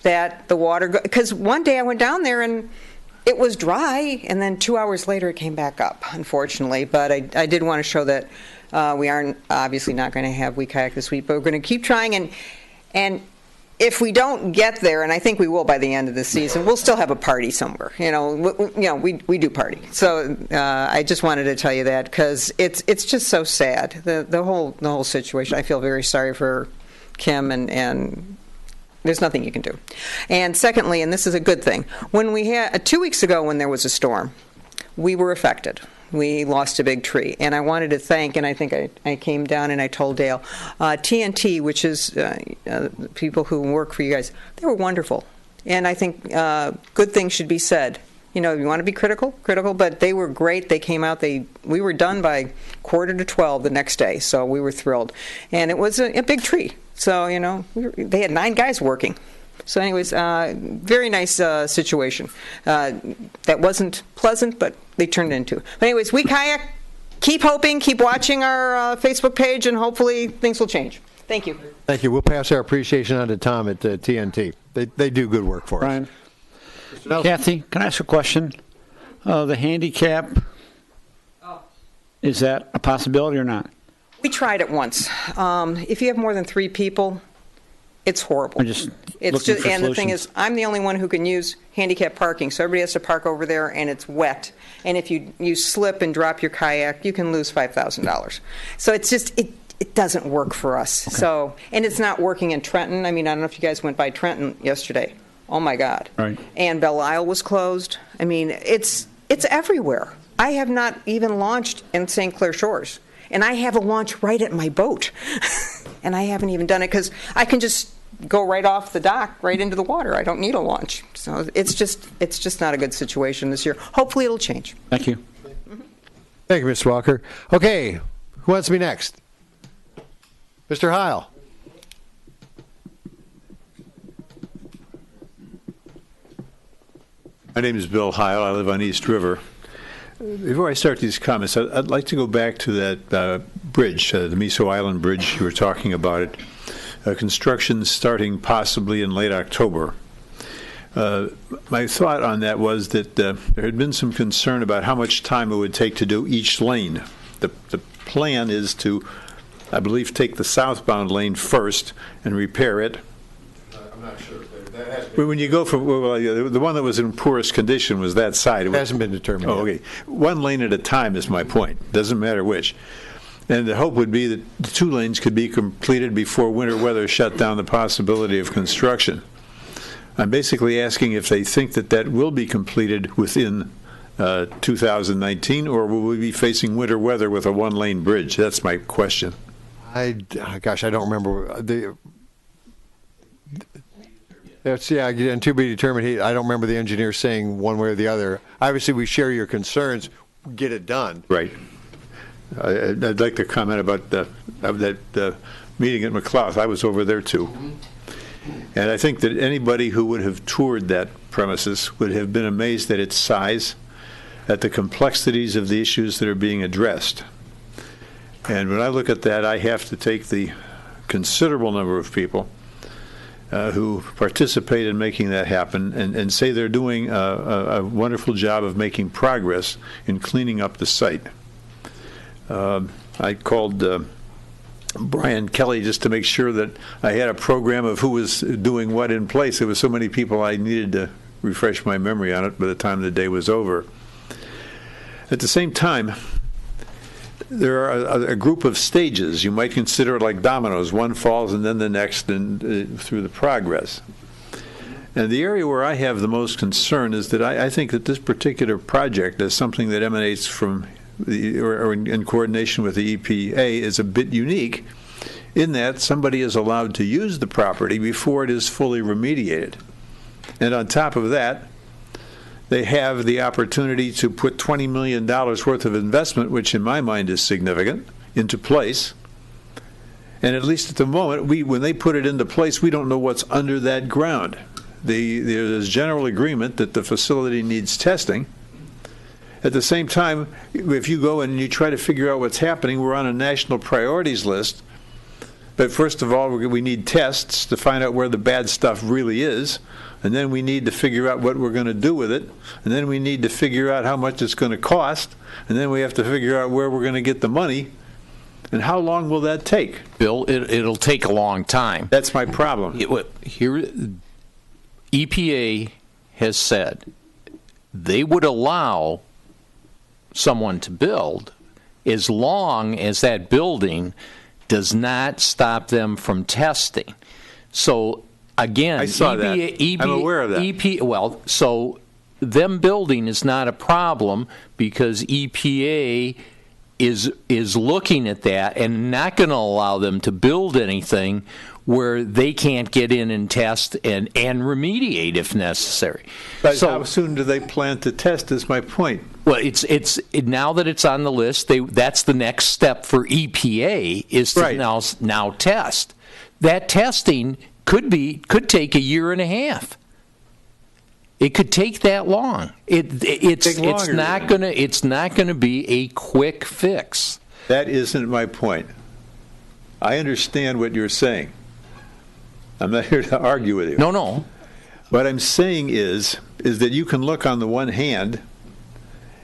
that the water, because one day I went down there and it was dry, and then 2 hours later it came back up, unfortunately. But I did want to show that we are obviously not going to have We Kayak this week, but we're going to keep trying. And if we don't get there, and I think we will by the end of the season, we'll still have a party somewhere. We do party. So I just wanted to tell you that because it's just so sad. The whole situation. I feel very sorry for Kim, and there's nothing you can do. And secondly, and this is a good thing, when we had 2 weeks ago when there was a storm, we were affected. We lost a big tree. And I wanted to thank, and I think I came down and I told Dale, TNT, which is people who work for you guys, they were wonderful. And I think good things should be said. You want to be critical, but they were great. They came out. We were done by 11:45 the next day, so we were thrilled. And it was a big tree. So, they had 9 guys working. So anyways, very nice situation. That wasn't pleasant, but they turned it into. But anyways, We Kayak, keep hoping, keep watching our Facebook page, and hopefully things will change. Thank you. Thank you. We'll pass our appreciation on to Tom at TNT. They do good work for us. Brian, Kathy, can I ask a question? The handicap, is that a possibility or not? We tried it once. If you have more than 3 people, it's horrible. And the thing is, I'm the only one who can use handicap parking, so everybody has to park over there, and it's wet. And if you slip and drop your kayak, you can lose $5,000. So it's just it doesn't work for us. Okay. So, and it's not working in Trenton. I mean, I don't know if you guys went by Trenton yesterday. Oh my God! Right. And Belle Isle was closed. I mean, it's everywhere. I have not even launched in St. Clair Shores, and I have a launch right at my boat. And I haven't even done it because I can just go right off the dock, right into the water. I don't need a launch. So it's just not a good situation this year. Hopefully it'll change. Thank you. Thank you, Ms. Walker. Okay, who wants to be next? Mr. Heil. My name is Bill Heil. I live on East River. Before I start these comments, I'd like to go back to that bridge, the Miso Island Bridge. You were talking about it. Construction starting possibly in late October. My thought on that was that there had been some concern about how much time it would take to do each lane. The plan is to, I believe, take the southbound lane first and repair it. I'm not sure. That has But when you go from, well, the one that was in poorest condition was that side. It hasn't been determined Oh, yet. okay. One lane at a time is my point. Doesn't matter which. And the hope would be that the 2 lanes could be completed before winter weather shut down the possibility of construction. I'm basically asking if they think that that will be completed within 2019, or will we be facing winter weather with a 1-lane bridge? That's my question. Gosh, I don't remember. And to be determined. I don't remember the engineer saying one way or the other. Obviously, we share your concerns. Get it done. Right. I'd like to comment about that meeting at McLeod. I was over there too. And I think that anybody who would have toured that premises would have been amazed at its size, at the complexities of the issues that are being addressed. And when I look at that, I have to take the considerable number of people who participate in making that happen and say they're doing a wonderful job of making progress in cleaning up the site. I called Brian Kelly just to make sure that I had a program of who was doing what in place. There were so many people I needed to refresh my memory on it by the time the day was over. At the same time, there are a group of stages. You might consider it like dominoes. One falls and then the next, and through the progress. And the area where I have the most concern is that I think that this particular project is something that emanates from or in coordination with the EPA is a bit unique in that somebody is allowed to use the property before it is fully remediated. And on top of that, they have the opportunity to put $20 million worth of investment, which in my mind is significant, into place. And at least at the moment, when they put it into place, we don't know what's under that ground. There's general agreement that the facility needs testing. At the same time, if you go and you try to figure out what's happening, we're on a national priorities list. But first of all, we need tests to find out where the bad stuff really is. And then we need to figure out what we're going to do with it. And then we need to figure out how much it's going to cost. And then we have to figure out where we're going to get the money. And how long will that take? Bill, it'll take a long time. That's my problem. Here, EPA has said they would allow someone to build as long as that building does not stop them from testing. So again, I saw that. I'm aware of that. So them building is not a problem because EPA is looking at that and not going to allow them to build anything where they can't get in and test and remediate if necessary. But so, how soon do they plan to test is my point. Well, it's now that it's on the list, that's the next step for EPA is to now test. That testing could take a year and a half. It could take that long. It's not gonna be a quick fix. That isn't my point. I understand what you're saying. I'm not here to argue with you. No. What I'm saying is that you can look on the one hand,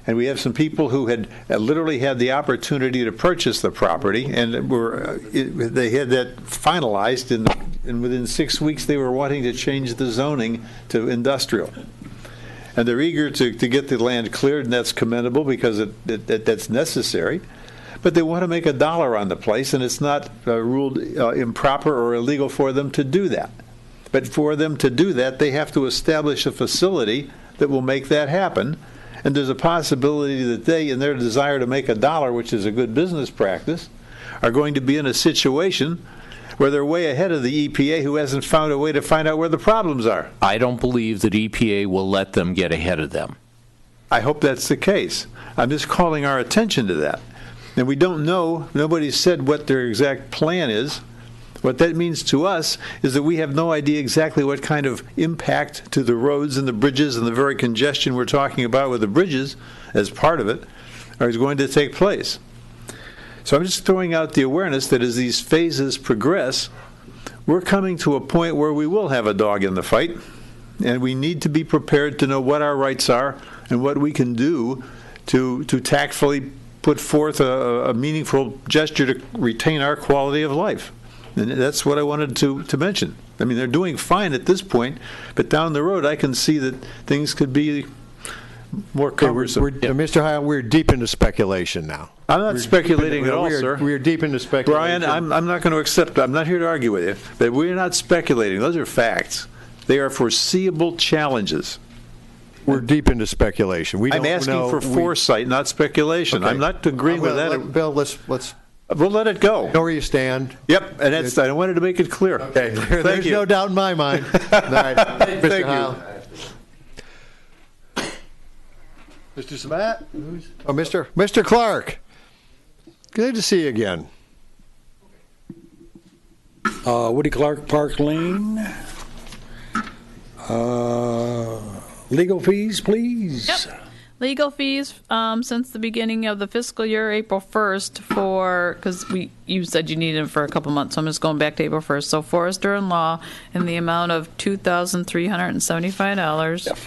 and we have some people who had literally had the opportunity to purchase the property, and they had that finalized, and within 6 weeks they were wanting to change the zoning to industrial. And they're eager to get the land cleared, and that's commendable because that's necessary. But they want to make $1 on the place, and it's not ruled improper or illegal for them to do that. But for them to do that, they have to establish a facility that will make that happen. And there's a possibility that they, in their desire to make $1, which is a good business practice, are going to be in a situation where they're way ahead of the EPA, who hasn't found a way to find out where the problems are. I don't believe that EPA will let them get ahead of them. I hope that's the case. I'm just calling our attention to that. And we don't know, nobody's said what their exact plan is, What that means to us is that we have no idea exactly what kind of impact to the roads and the bridges and the very congestion we're talking about with the bridges as part of it is going to take place. So I'm just throwing out the awareness that as these phases progress, we're coming to a point where we will have a dog in the fight, and we need to be prepared to know what our rights are and what we can do to tactfully put forth a meaningful gesture to retain our quality of life. And that's what I wanted to mention. I mean, they're doing fine at this point, but down the road I can see that things could be more cumbersome. Mr. Hyle, we're deep into speculation now. I'm not speculating at all, sir. We're deep into speculation. Brian, I'm not going to accept, I'm not here to argue with you, but we're not speculating. Those are facts. They are foreseeable challenges. We're deep into speculation. I'm asking for foresight, not speculation. Okay. I'm not agreeing with that. Bill, let's we'll let it go. Know where you stand. Yep, and that's, I wanted to make it clear. Okay, there's no doubt in my mind. All right, Mr. Hyle. Mr. Sabat? Oh, Mr. Clark. Good to see you again. Woody Clark, Park Lane. Legal fees, please. Yep. Legal fees since the beginning of the fiscal year, April 1st, because you said you needed them for a couple months, so I'm just going back to April 1st. So Forrester and Law in the amount of $2,375. Yep.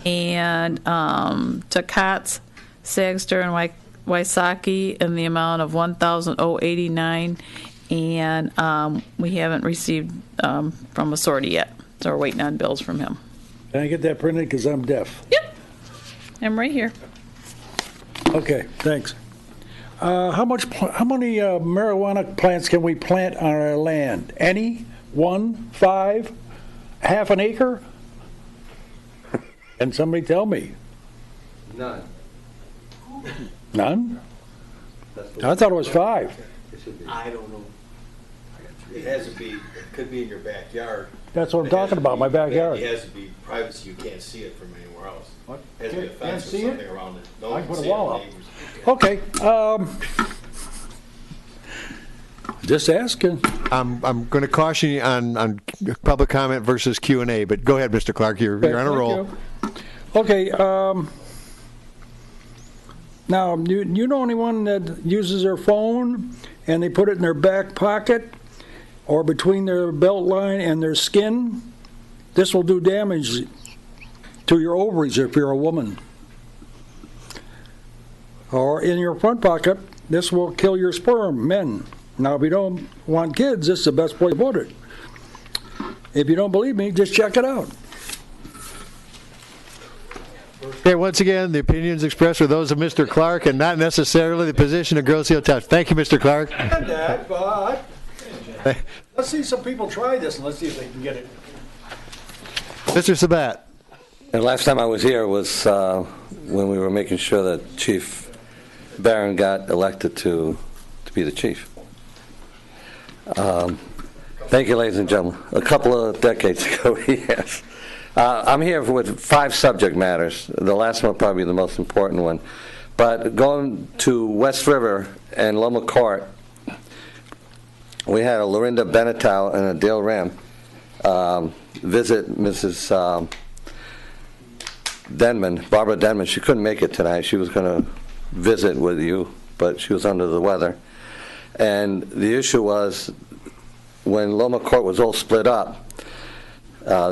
And to Cots, Sagster, and Wysocki in the amount of $1,089. And we haven't received from Assorti yet, so we're waiting on bills from him. Can I get that printed? Because I'm deaf. Yep. I'm right here. Okay, thanks. How many marijuana plants can we plant on our land? Any? 1? 5? Half an acre? Can somebody tell me? None. None? I thought it was 5. I don't know. It has to be, it could be in your backyard. That's what I'm talking about, my backyard. It has to be privacy. You can't see it from anywhere else. What? It has to be a fence or something around it. No, I you can put a see wall it, up. neighbors. Okay. Just asking. I'm going to caution you on public comment versus Q&A, but go ahead, Mr. Clark. You're on a roll. Okay. Now, you know anyone that uses their phone and they put it in their back pocket or between their belt line and their skin? This will do damage to your ovaries if you're a woman. Or in your front pocket, this will kill your sperm, men. Now, if you don't want kids, this is the best place to put it. If you don't believe me, just check it out. Okay, once again, the opinions expressed are those of Mr. Clark and not necessarily the position of Grosse Ile Township. Thank you, Mr. Clark. Let's see some people try this and let's see if they can get it. Mr. Sabat. The last time I was here was when we were making sure that Chief Barron got elected to be the chief. Thank you, ladies and gentlemen. A couple of decades ago, yes. I'm here with 5 subject matters. The last one will probably be the most important one. But going to West River and Loma Court, we had a Lorinda Benetal and a Dale Ram visit Mrs. Denman, Barbara Denman. She couldn't make it tonight. She was going to visit with you, but she was under the weather. And the issue was when Loma Court was all split up,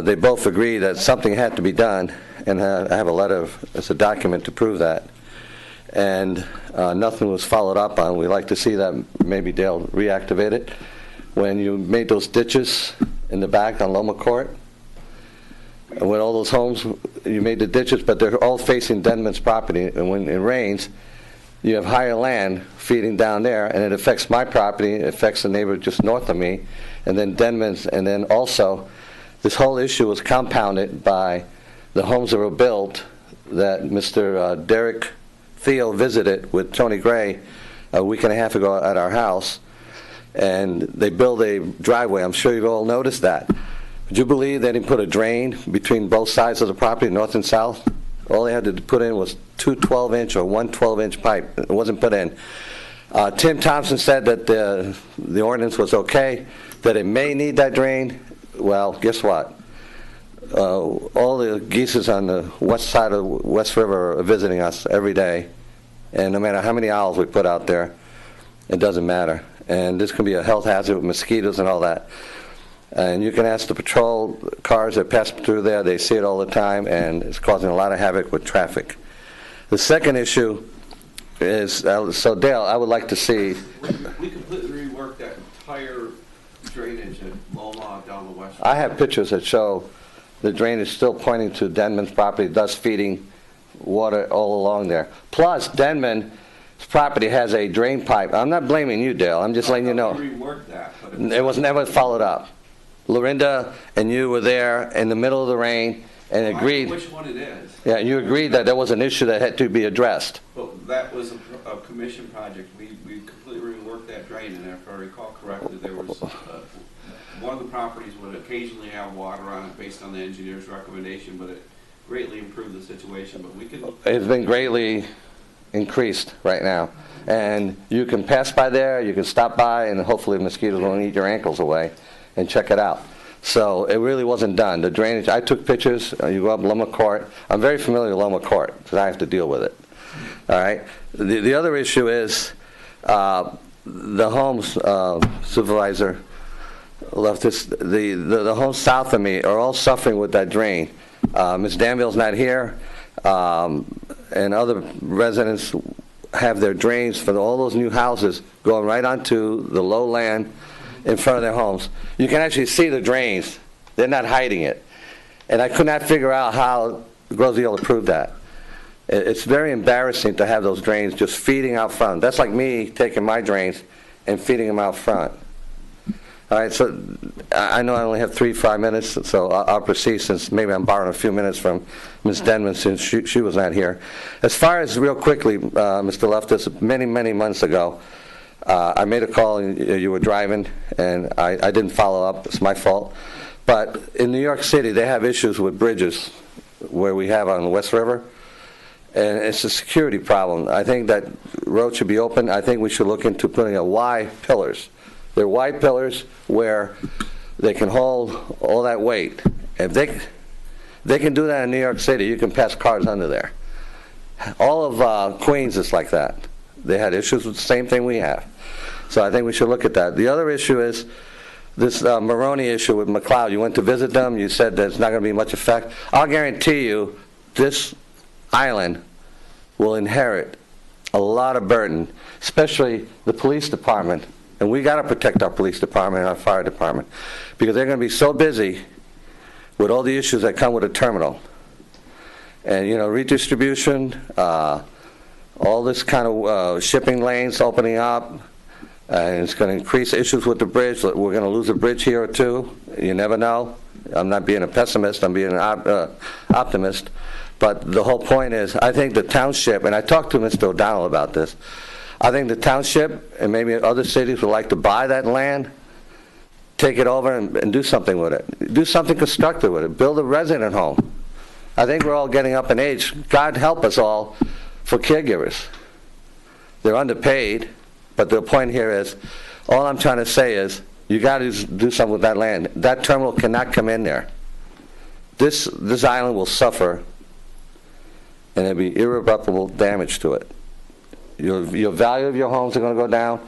they both agreed that something had to be done, and I have a letter as a document to prove that. And nothing was followed up on. We'd like to see that maybe Dale reactivate it. When you made those ditches in the back on Loma Court, and with all those homes, you made the ditches, but they're all facing Denman's property, and when it rains, you have higher land feeding down there, and it affects my property, it affects the neighbor just north of me, and then Denman's, and then also this whole issue was compounded by the homes that were built that Mr. Derek Thiel visited with Tony Gray a week and a half ago at our house, and they built a driveway. I'm sure you've all noticed that. Would you believe they didn't put a drain between both sides of the property, north and south? All they had to put in was 2 12-inch or 1 12-inch pipe. It wasn't put in. Tim Thompson said that the ordinance was okay, that it may need that drain. Well, guess what? All the geese on the west side of West River are visiting us every day, and no matter how many owls we put out there, it doesn't matter. And this can be a health hazard with mosquitoes and all that. And you can ask the patrol cars that pass through there, they see it all the time, and it's causing a lot of havoc with traffic. The second issue is, so Dale, I would like to see... We completely reworked that entire drainage at Loma down the west. I have pictures that show the drain is still pointing to Denman's property, thus feeding water all along there. Plus, Denman's property has a drain pipe. I'm not blaming you, Dale. I'm just letting you know. We reworked that. But It was never followed up. Lorinda and you were there in the middle of the rain and agreed. Which one it is? Yeah, you agreed that there was an issue that had to be addressed. But that was a commission project. We completely reworked that drain, and if I recall correctly, there was one of the properties would occasionally have water on it based on the engineer's recommendation, but it greatly improved the situation. But we can. It's been greatly increased right now, and you can pass by there, you can stop by, and hopefully mosquitoes won't eat your ankles away, and check it out. So it really wasn't done. The drainage, I took pictures. You go up Loma Court. I'm very familiar with Loma Court because I have to deal with it. All right. The other issue is the homes supervisor left this. The homes south of me are all suffering with that drain. Ms. Danville's not here, and other residents have their drains for all those new houses going right onto the low land in front of their homes. You can actually see the drains. They're not hiding it. And I could not figure out how Groseal approved that. It's very embarrassing to have those drains just feeding out front. That's like me taking my drains and feeding them out front. All right, so I know I only have 3-5 minutes, so I'll proceed since maybe I'm borrowing a few minutes from Ms. Denman since she was not here. As far as real quickly, Mr. Leftis, many, many months ago, I made a call and you were driving, and I didn't follow up. It's my fault. But in New York City, they have issues with bridges where we have on the West River, and it's a security problem. I think that road should be open. I think we should look into putting a Y pillars. They're wide pillars where they can hold all that weight. If they can do that in New York City, you can pass cars under there. All of Queens is like that. They had issues with the same thing we have. So I think we should look at that. The other issue is this Maroney issue with McLeod. You went to visit them. You said there's not going to be much effect. I'll guarantee you this island will inherit a lot of burden, especially the police department. And we got to protect our police department and our fire department because they're going to be so busy with all the issues that come with a terminal. And, you know, redistribution, all this kind of shipping lanes opening up, and it's going to increase issues with the bridge. We're going to lose a bridge here or two. You never know. I'm not being a pessimist. I'm being an optimist. But the whole point is, I think the township, and I talked to Mr. O'Donnell about this, I think the township and maybe other cities would like to buy that land, take it over and do something with it. Do something constructive with it. Build a resident home. I think we're all getting up in age. God help us all for caregivers. They're underpaid, but the point here is, all I'm trying to say is, you got to do something with that land. That terminal cannot come in there. This island will suffer, and there'll be irreparable damage to it. Your value of your homes are going to go down.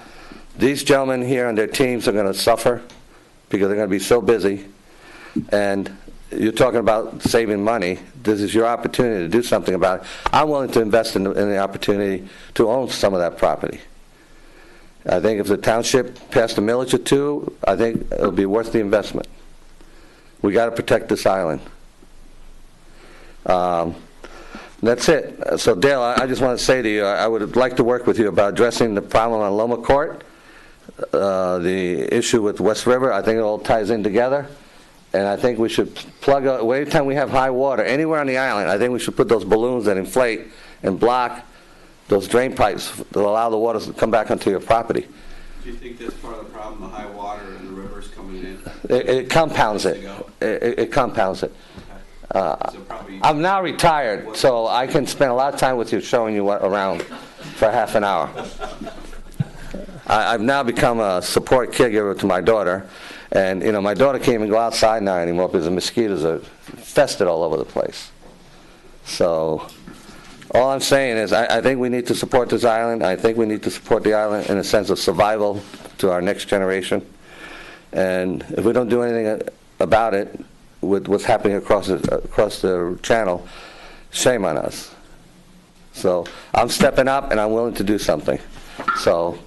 These gentlemen here and their teams are going to suffer because they're going to be so busy. And you're talking about saving money. This is your opportunity to do something about it. I'm willing to invest in the opportunity to own some of that property. I think if the township passed a millage or two, I think it'll be worth the investment. We got to protect this island. That's it. So, Dale, I just want to say to you, I would like to work with you about addressing the problem on Loma Court, the issue with West River. I think it all ties in together. And I think we should plug out, every time we have high water, anywhere on the island, I think we should put those balloons that inflate and block those drain pipes that allow the water to come back onto your property. Do you think that's part of the problem, the high water and the rivers coming in? It compounds it. It compounds it. I'm now retired, so I can spend a lot of time with you showing you what around for half an hour. I've now become a support caregiver to my daughter, and my daughter can't even go outside now anymore because the mosquitoes are infested all over the place. So all I'm saying is I think we need to support this island. I think we need to support the island in a sense of survival to our next generation. And if we don't do anything about it with what's happening across the channel, shame on us. So I'm stepping up, and I'm willing to do something. So,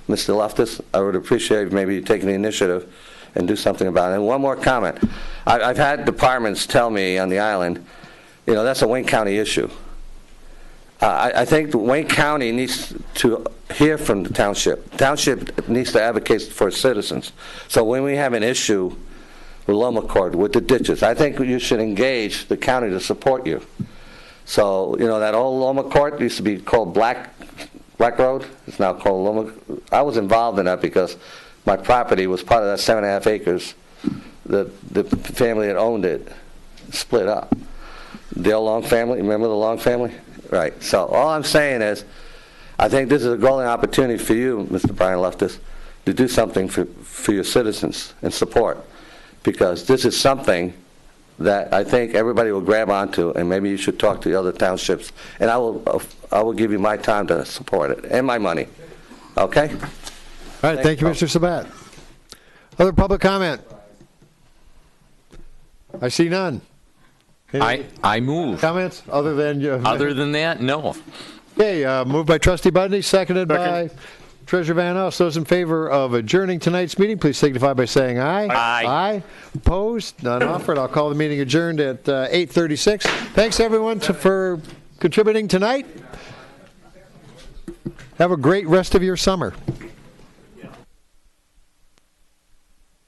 Mr. Loftus, I would appreciate maybe you taking the initiative and do something about it. And one more comment. I've had departments tell me on the island, that's a Wayne County issue. I think Wayne County needs to hear from the township. Township needs to advocate for its citizens. So when we have an issue with Loma Court, with the ditches, I think you should engage the county to support you. So, that old Loma Court used to be called Black Road. It's now called Loma. I was involved in that because my property was part of that 7.5 acres. The family that owned it split up. The old Long family, remember the Long family? Right. So all I'm saying is, I think this is a golden opportunity for you, Mr. Brian Loftus, to do something for your citizens and support, because this is something that I think everybody will grab onto, and maybe you should talk to the other townships, and I will give you my time to support it and my money. Okay? All right. Thank you, Mr. Sabat. Other public comment? I see none. I move. Comments other than Other than that, no. Okay, moved by Trustee Budney, seconded by Treasurer Van Oss. Those in favor of adjourning tonight's meeting, please signify by saying aye. Aye. Opposed? None offered. I'll call the meeting adjourned at 8:36. Thanks, everyone, for contributing tonight. Have a great rest of your summer.